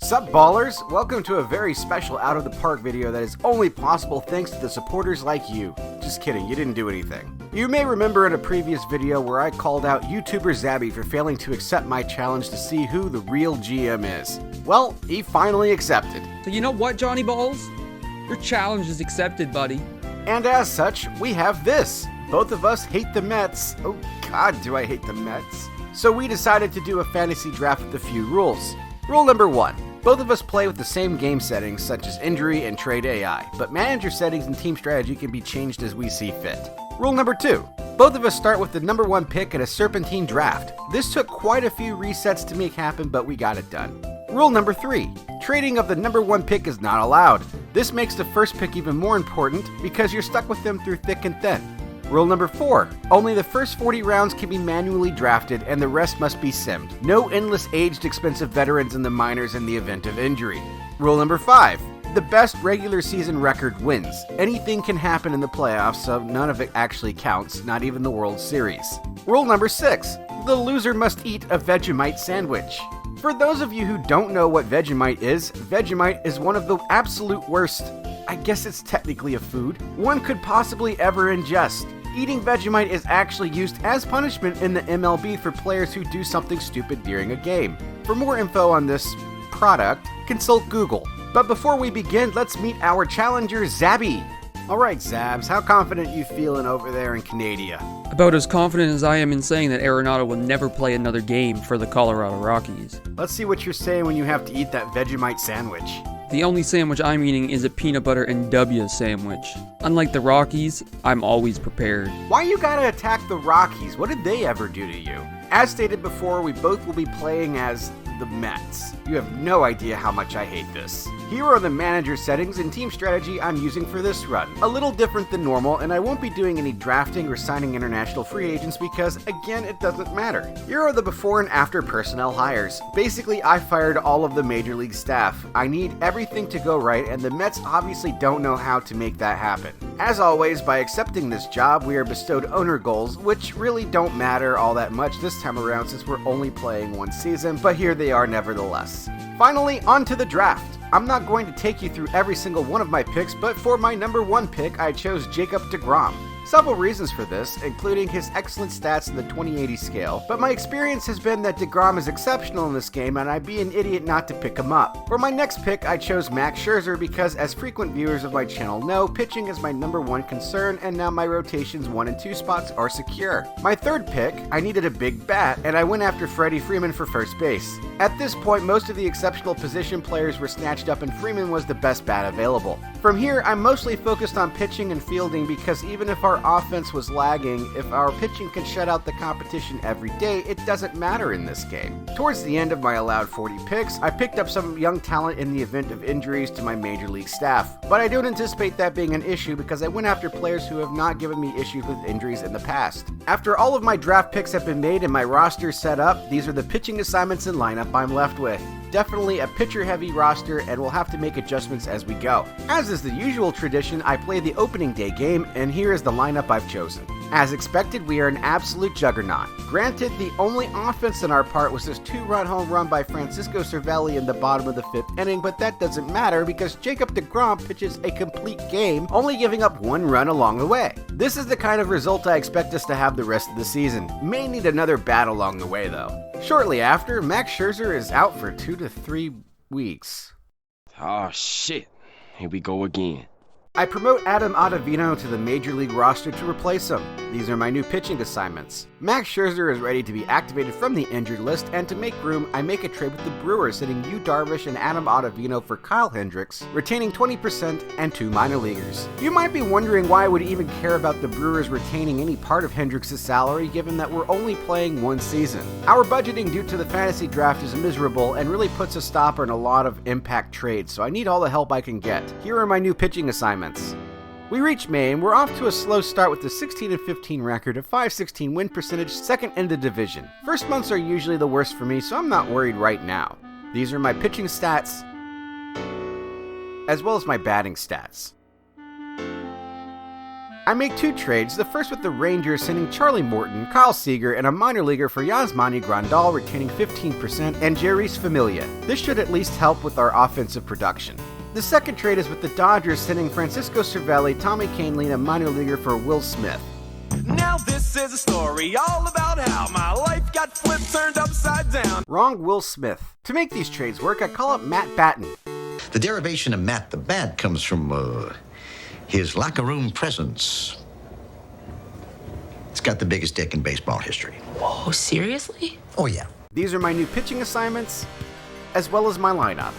Sup ballers, welcome to a very special Out of the Park video that is only possible thanks to the supporters like you. Just kidding, you didn't do anything. You may remember in a previous video where I called out YouTuber Zabby for failing to accept my challenge to see who the real GM is. Well, he finally accepted. So you know what, Johnny Balls? Your challenge is accepted, buddy. And as such, we have this. Both of us hate the Mets. Oh god, do I hate the Mets. So we decided to do a fantasy draft with a few rules. Rule number 1. Both of us play with the same game settings such as injury and trade AI, but manager settings and team strategy can be changed as we see fit. Rule number 2. Both of us start with the number 1 pick in a serpentine draft. This took quite a few resets to make happen, but we got it done. Rule number 3. Trading of the number 1 pick is not allowed. This makes the first pick even more important because you're stuck with them through thick and thin. Rule number 4. Only the first 40 rounds can be manually drafted and the rest must be simmed. No endless aged expensive veterans in the minors in the event of injury. Rule number 5. The best regular season record wins. Anything can happen in the playoffs, so none of it actually counts, not even the World Series. Rule number 6. The loser must eat a Vegemite sandwich. For those of you who don't know what Vegemite is one of the absolute worst, I guess it's technically a food, one could possibly ever ingest. Eating Vegemite is actually used as punishment in the MLB for players who do something stupid during a game. For more info on this product, consult Google. But before we begin, let's meet our challenger, Zabby. Alright, Zabs, how confident you feeling over there in Canada? About as confident as I am in saying that Arenado will never play another game for the Colorado Rockies. Let's see what you're saying when you have to eat that Vegemite sandwich. The only sandwich I'm eating is a peanut butter and W sandwich. Unlike the Rockies, I'm always prepared. Why you gotta attack the Rockies? What did they ever do to you? As stated before, we both will be playing as the Mets. You have no idea how much I hate this. Here are the manager settings and team strategy I'm using for this run. A little different than normal, and I won't be doing any drafting or signing international free agents because, again, it doesn't matter. Here are the before and after personnel hires. Basically, I fired all of the major league staff. I need everything to go right, and the Mets obviously don't know how to make that happen. As always, by accepting this job, we are bestowed owner goals, which really don't matter all that much this time around since we're only playing one season, but here they are nevertheless. Finally, on to the draft. I'm not going to take you through every single one of my picks, but for my number 1 pick, I chose Jacob Degrom. Several reasons for this, including his excellent stats in the 2080 scale, but my experience has been that Degrom is exceptional in this game and I'd be an idiot not to pick him up. For my next pick, I chose Max Scherzer because, as frequent viewers of my channel know, pitching is my number 1 concern and now my rotations 1 and 2 spots are secure. My third pick, I needed a big bat and I went after Freddie Freeman for first base. At this point, most of the exceptional position players were snatched up and Freeman was the best bat available. From here, I'm mostly focused on pitching and fielding because even if our offense was lagging, if our pitching can shut out the competition every day, it doesn't matter in this game. Towards the end of my allowed 40 picks, I picked up some young talent in the event of injuries to my major league staff, but I don't anticipate that being an issue because I went after players who have not given me issues with injuries in the past. After all of my draft picks have been made and my roster set up, these are the pitching assignments and lineup I'm left with. Definitely a pitcher-heavy roster, and we'll have to make adjustments as we go. As is the usual tradition, I play the opening day game, and here is the lineup I've chosen. As expected, we are an absolute juggernaut. Granted, the only offense on our part was this 2-run home run by Francisco Cervelli in the bottom of the 5th inning, but that doesn't matter because Jacob Degrom pitches a complete game, only giving up 1 run along the way. This is the kind of result I expect us to have the rest of the season. May need another bat along the way, though. Shortly after, Max Scherzer is out for 2 to 3 weeks. Oh shit, here we go again. I promote Adam Ottavino to the Major League roster to replace him. These are my new pitching assignments. Max Scherzer is ready to be activated from the injured list, and to make room, I make a trade with the Brewers, sending Yu Darvish and Adam Ottavino for Kyle Hendricks, retaining 20% and 2 minor leaguers. You might be wondering why I would even care about the Brewers retaining any part of Hendricks' salary, given that we're only playing 1 season. Our budgeting due to the fantasy draft is miserable and really puts a stopper in a lot of impact trades, so I need all the help I can get. Here are my new pitching assignments. We reach May and we're off to a slow start with a 16-15 record, a .516 win percentage, second in the division. First months are usually the worst for me, so I'm not worried right now. These are my pitching stats, as well as my batting stats. I make 2 trades, the first with the Rangers sending Charlie Morton, Kyle Seager, and a minor leaguer for Yasmani Grandal retaining 15% and Jeurys Familia. This should at least help with our offensive production. The second trade is with the Dodgers sending Francisco Cervelli, Tommy Kahnle, and a minor leaguer for Will Smith. Now this is a story all about how my life got flipped, turned upside down. Wrong Will Smith. To make these trades work, I call up Matt Batten. The derivation of Matt the Bat comes from, his locker room presence. It's got the biggest dick in baseball history. Whoa, seriously? Oh, yeah. These are my new pitching assignments, as well as my lineup.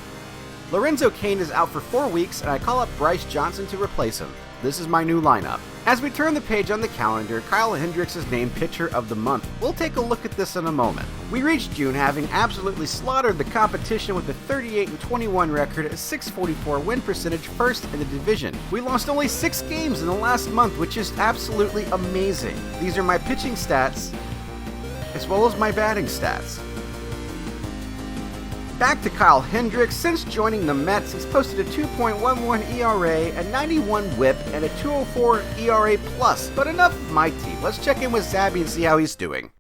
Lorenzo Cain is out for 4 weeks, and I call up Bryce Johnson to replace him. This is my new lineup. As we turn the page on the calendar, Kyle Hendricks is named Pitcher of the Month. We'll take a look at this in a moment. We reached June having absolutely slaughtered the competition with a 38-21 record, a .644 win percentage, first in the division. We lost only 6 games in the last month, which is absolutely amazing. These are my pitching stats, as well as my batting stats. Back to Kyle Hendricks. Since joining the Mets, he's posted a 2.11 ERA, a 91 WHIP, and a 204 ERA+. But enough of my team. Let's check in with Zabby and see how he's doing.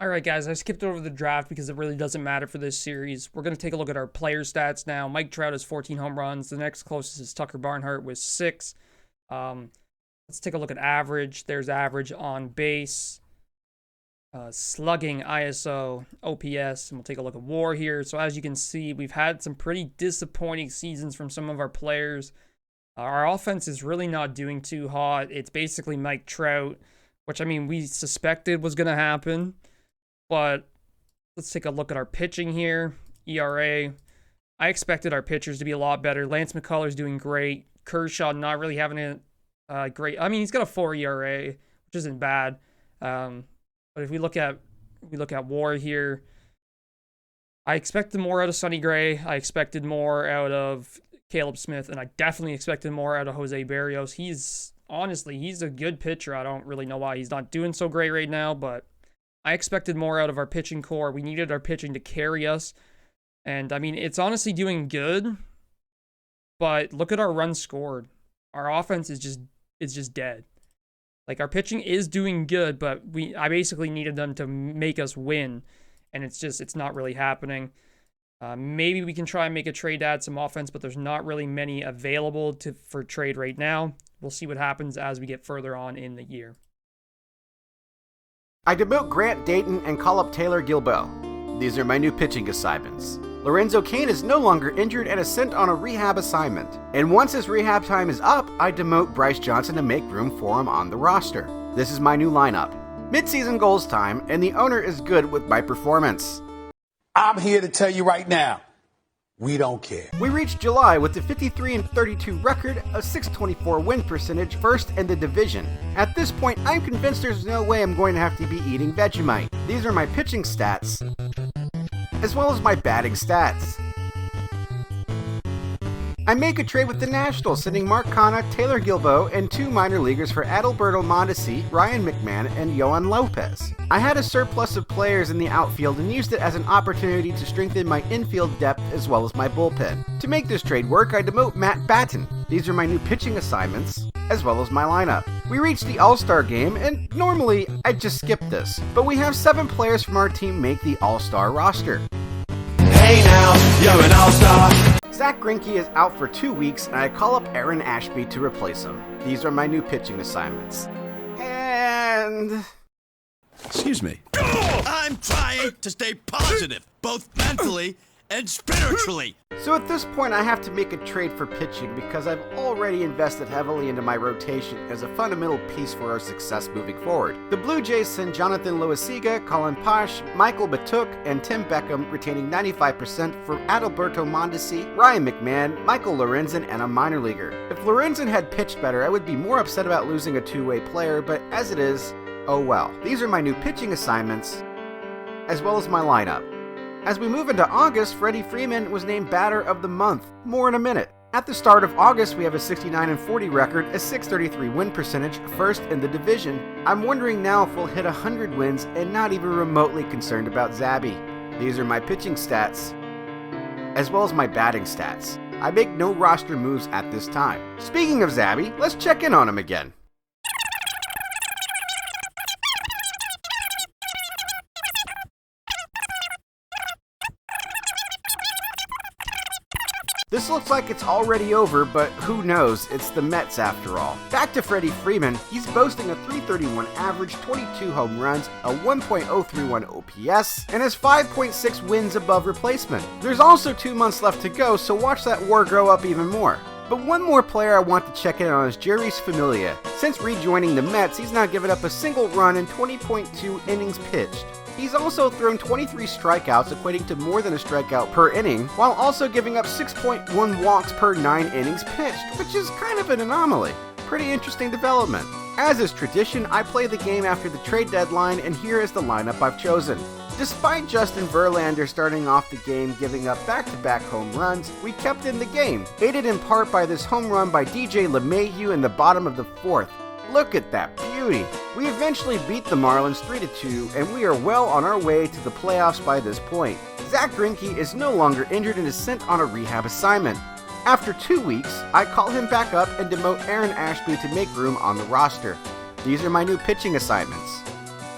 Alright guys, I skipped over the draft because it really doesn't matter for this series. We're going to take a look at our player stats now. Mike Trout has 14 home runs. The next closest is Tucker Barnhart with 6. Let's take a look at average. There's average on base. Slugging, ISO, OPS, and we'll take a look at WAR here. So as you can see, we've had some pretty disappointing seasons from some of our players. Our offense is really not doing too hot. It's basically Mike Trout, which I mean we suspected was going to happen. But let's take a look at our pitching here. ERA. I expected our pitchers to be a lot better. Lance McCullers doing great. Kershaw not really having a great. I mean he's got a 4 ERA, which isn't bad. But if we look at WAR here, I expected more out of Sonny Gray. I expected more out of Caleb Smith, and I definitely expected more out of Jose Barrios. He's a good pitcher. I don't really know why he's not doing so great right now, but I expected more out of our pitching core. We needed our pitching to carry us, and I mean it's honestly doing good. But look at our runs scored. Our offense is just dead. Like, our pitching is doing good, but I basically needed them to make us win, and it's not really happening. Maybe we can try and make a trade to add some offense, but there's not really many available for trade right now. We'll see what happens as we get further on in the year. I demote Grant Dayton and call up Taylor Gilbo. These are my new pitching assignments. Lorenzo Cain is no longer injured and is sent on a rehab assignment. And once his rehab time is up, I demote Bryce Johnson to make room for him on the roster. This is my new lineup. Mid-season goals time, and the owner is good with my performance. I'm here to tell you right now, we don't care. We reached July with a 53-32 record, a .624 win percentage, first in the division. At this point, I'm convinced there's no way I'm going to have to be eating Vegemite. These are my pitching stats, as well as my batting stats. I make a trade with the Nationals, sending Mark Canha, Taylor Gilbo, and 2 minor leaguers for Adalberto Mondesi, Ryan McMahon, and Yohan Lopez. I had a surplus of players in the outfield and used it as an opportunity to strengthen my infield depth as well as my bullpen. To make this trade work, I demote Matt Batten. These are my new pitching assignments, as well as my lineup. We reached the All-Star game, and normally I'd just skip this, but we have 7 players from our team make the All-Star roster. Hey now, you're an all-star. Zach Greinke is out for 2 weeks, and I call up Aaron Ashby to replace him. These are my new pitching assignments. And... Excuse me. I'm trying to stay positive, both mentally and spiritually. So at this point, I have to make a trade for pitching because I've already invested heavily into my rotation as a fundamental piece for our success moving forward. The Blue Jays send Jonathan Loaizaga, Colin Pash, Michael Batuk, and Tim Beckham, retaining 95% for Adalberto Mondesi, Ryan McMahon, Michael Lorenzen, and a minor leaguer. If Lorenzen had pitched better, I would be more upset about losing a two-way player, but as it is, oh well. These are my new pitching assignments, as well as my lineup. As we move into August, Freddie Freeman was named Batter of the Month. More in a minute. At the start of August, we have a 69-40 record, a .633 win percentage, first in the division. I'm wondering now if we'll hit 100 wins and not even remotely concerned about Zabby. These are my pitching stats, as well as my batting stats. I make no roster moves at this time. Speaking of Zabby, let's check in on him again. This looks like it's already over, but who knows, it's the Mets after all. Back to Freddie Freeman, he's boasting a .331 average, 22 home runs, a 1.031 OPS, and has 5.6 wins above replacement. There's also 2 months left to go, so watch that WAR grow up even more. But one more player I want to check in on is Jeurys Familia. Since rejoining the Mets, he's now given up a single run in 20.2 innings pitched. He's also thrown 23 strikeouts, equating to more than a strikeout per inning, while also giving up 6.1 walks per 9 innings pitched, which is kind of an anomaly. Pretty interesting development. As is tradition, I play the game after the trade deadline, and here is the lineup I've chosen. Despite Justin Verlander starting off the game giving up back-to-back home runs, we kept in the game, aided in part by this home run by DJ LeMahieu in the bottom of the 4th. Look at that beauty! We eventually beat the Marlins 3-2, and we are well on our way to the playoffs by this point. Zack Greinke is no longer injured and is sent on a rehab assignment. After 2 weeks, I call him back up and demote Aaron Ashby to make room on the roster. These are my new pitching assignments.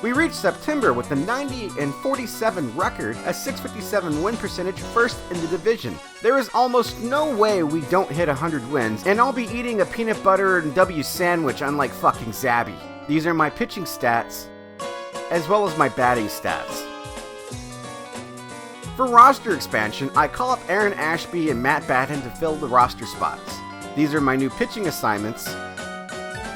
We reached September with a 90-47 record, a .657 win percentage, first in the division. There is almost no way we don't hit 100 wins, and I'll be eating a peanut butter and W sandwich unlike fucking Zabby. These are my pitching stats, as well as my batting stats. For roster expansion, I call up Aaron Ashby and Matt Batten to fill the roster spots. These are my new pitching assignments,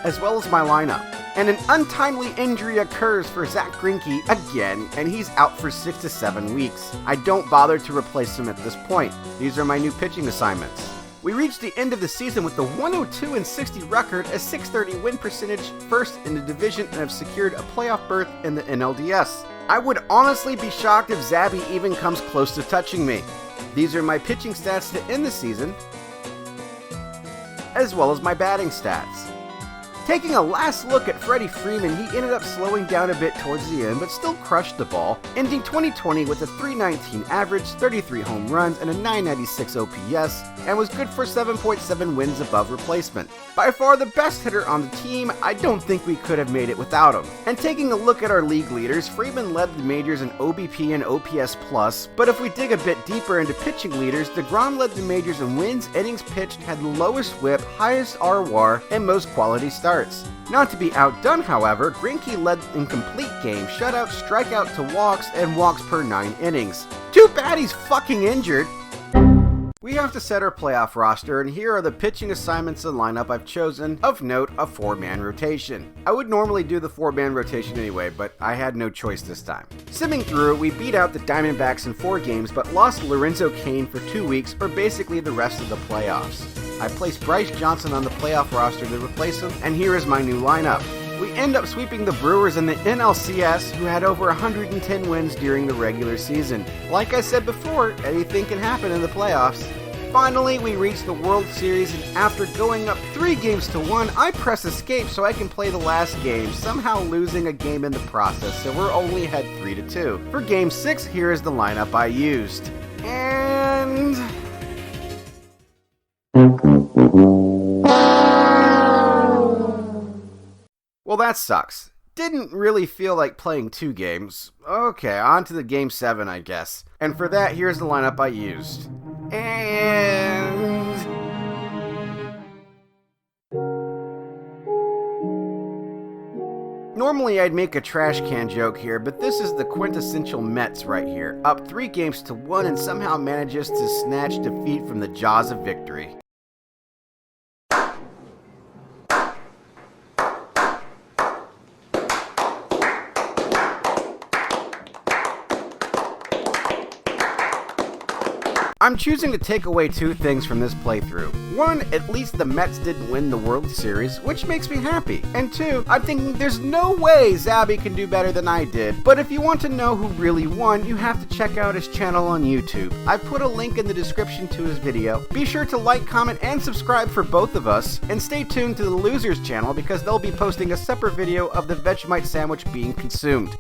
as well as my lineup. And an untimely injury occurs for Zack Greinke again, and he's out for 6 to 7 weeks. I don't bother to replace him at this point. These are my new pitching assignments. We reached the end of the season with a 102-60 record, a .630 win percentage, first in the division, and have secured a playoff berth in the NLDS. I would honestly be shocked if Zabby even comes close to touching me. These are my pitching stats to end the season, as well as my batting stats. Taking a last look at Freddie Freeman, he ended up slowing down a bit towards the end, but still crushed the ball, ending 2020 with a .319 average, 33 home runs, and a .996 OPS, and was good for 7.7 wins above replacement. By far the best hitter on the team, I don't think we could have made it without him. And taking a look at our league leaders, Freeman led the majors in OBP and OPS+, but if we dig a bit deeper into pitching leaders, Degrom led the majors in wins, innings pitched, had the lowest whip, highest RWAR, and most quality starts. Not to be outdone, however, Greinke led in complete game, shutout, strikeout to walks, and walks per 9 innings. Too bad he's fucking injured! We have to set our playoff roster, and here are the pitching assignments and lineup I've chosen. Of note, a 4-man rotation. I would normally do the 4-man rotation anyway, but I had no choice this time. Simming through, we beat out the Diamondbacks in 4 games, but lost Lorenzo Cain for 2 weeks, or basically the rest of the playoffs. I placed Bryce Johnson on the playoff roster to replace him, and here is my new lineup. We end up sweeping the Brewers in the NLCS, who had over 110 wins during the regular season. Like I said before, anything can happen in the playoffs. Finally, we reach the World Series, and after going up 3-1, I press escape so I can play the last game, somehow losing a game in the process, so we're only ahead 3-2. For Game 6, here is the lineup I used. And... well, that sucks. Didn't really feel like playing 2 games. Okay, on to the Game 7, I guess. And for that, here's the lineup I used. And... normally I'd make a trash can joke here, but this is the quintessential Mets right here. Up 3-1 and somehow manages to snatch defeat from the jaws of victory. I'm choosing to take away 2 things from this playthrough. 1, at least the Mets didn't win the World Series, which makes me happy. And 2, I'm thinking there's no way Zabby can do better than I did. But if you want to know who really won, you have to check out his channel on YouTube. I put a link in the description to his video. Be sure to like, comment, and subscribe for both of us. And stay tuned to the Losers channel because they'll be posting a separate video of the Vegemite sandwich being consumed.